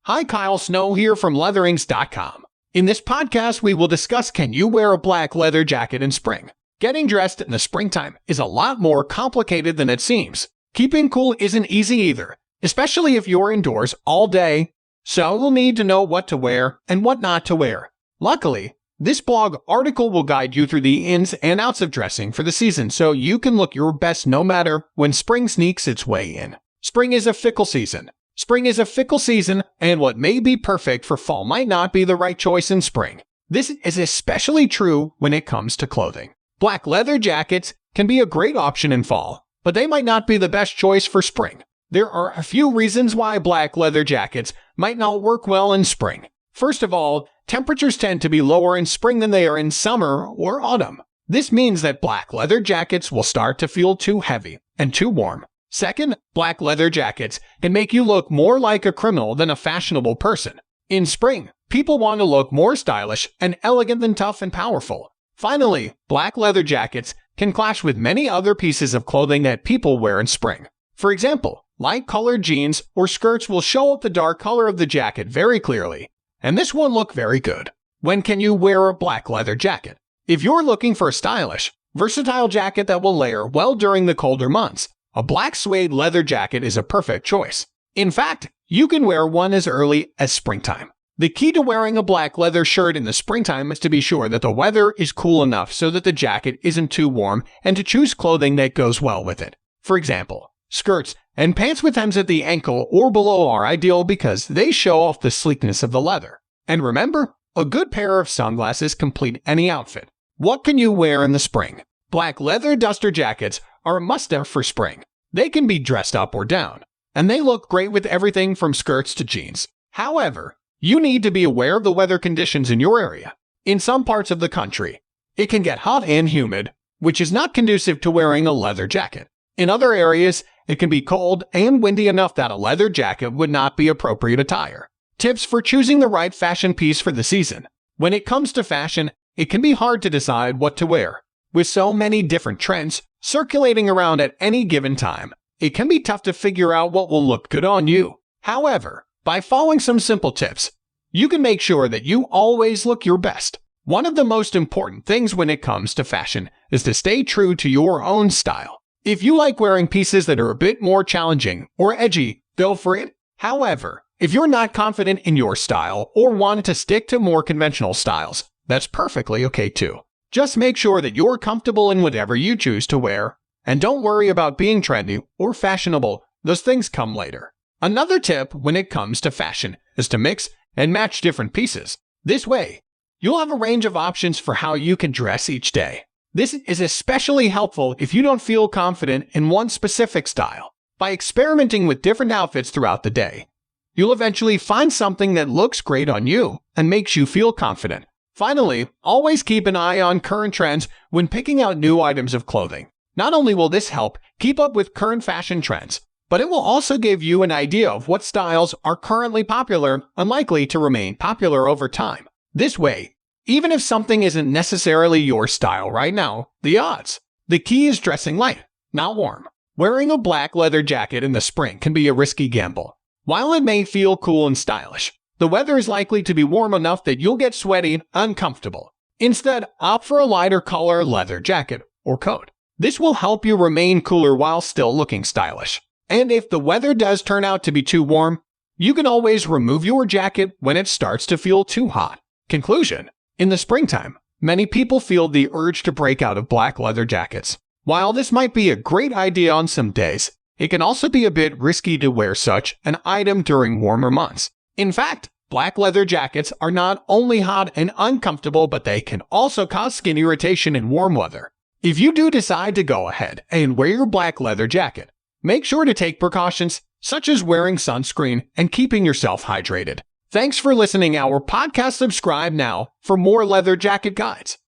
Hi, Kyle Snow here from Leatherings.com. In this podcast, we will discuss can you wear a black leather jacket in spring? Getting dressed in the springtime is a lot more complicated than it seems. Keeping cool isn't easy either, especially if you're indoors all day, so you'll need to know what to wear and what not to wear. Luckily, this blog article will guide you through the ins and outs of dressing for the season so you can look your best no matter when spring sneaks its way in. Spring is a fickle season. And what may be perfect for fall might not be the right choice in spring. This is especially true when it comes to clothing. Black leather jackets can be a great option in fall, but they might not be the best choice for spring. There are a few reasons why black leather jackets might not work well in spring. First of all, temperatures tend to be lower in spring than they are in summer or autumn. This means that black leather jackets will start to feel too heavy and too warm. Second, black leather jackets can make you look more like a criminal than a fashionable person. In spring, people want to look more stylish and elegant than tough and powerful. Finally, black leather jackets can clash with many other pieces of clothing that people wear in spring. For example, light-colored jeans or skirts will show up the dark color of the jacket very clearly, and this won't look very good. When can you wear a black leather jacket? If you're looking for a stylish, versatile jacket that will layer well during the colder months, a black suede leather jacket is a perfect choice. In fact, you can wear one as early as springtime. The key to wearing a black leather shirt in the springtime is to be sure that the weather is cool enough so that the jacket isn't too warm and to choose clothing that goes well with it. For example, skirts and pants with hems at the ankle or below are ideal because they show off the sleekness of the leather. And remember, a good pair of sunglasses complete any outfit. What can you wear in the spring? Black leather duster jackets are a must-have for spring. They can be dressed up or down, and they look great with everything from skirts to jeans. However, you need to be aware of the weather conditions in your area. In some parts of the country, it can get hot and humid, which is not conducive to wearing a leather jacket. In other areas, it can be cold and windy enough that a leather jacket would not be appropriate attire. Tips for choosing the right fashion piece for the season. When it comes to fashion, it can be hard to decide what to wear. With so many different trends circulating around at any given time, it can be tough to figure out what will look good on you. However, by following some simple tips, you can make sure that you always look your best. One of the most important things when it comes to fashion is to stay true to your own style. If you like wearing pieces that are a bit more challenging or edgy, go for it. However, if you're not confident in your style or want to stick to more conventional styles, that's perfectly okay too. Just make sure that you're comfortable in whatever you choose to wear, and don't worry about being trendy or fashionable. Those things come later. Another tip when it comes to fashion is to mix and match different pieces. This way, you'll have a range of options for how you can dress each day. This is especially helpful if you don't feel confident in one specific style. By experimenting with different outfits throughout the day, you'll eventually find something that looks great on you and makes you feel confident. Finally, always keep an eye on current trends when picking out new items of clothing. Not only will this help keep up with current fashion trends, but it will also give you an idea of what styles are currently popular and likely to remain popular over time. This way, even if something isn't necessarily your style right now, the key is dressing light, not warm. Wearing a black leather jacket in the spring can be a risky gamble. While it may feel cool and stylish, the weather is likely to be warm enough that you'll get sweaty and uncomfortable. Instead, opt for a lighter color leather jacket or coat. This will help you remain cooler while still looking stylish. And if the weather does turn out to be too warm, you can always remove your jacket when it starts to feel too hot. Conclusion: in the springtime, many people feel the urge to break out of black leather jackets. While this might be a great idea on some days, it can also be a bit risky to wear such an item during warmer months. In fact, black leather jackets are not only hot and uncomfortable, but they can also cause skin irritation in warm weather. If you do decide to go ahead and wear your black leather jacket, make sure to take precautions such as wearing sunscreen and keeping yourself hydrated. Thanks for listening to our podcast. Subscribe now for more leather jacket guides.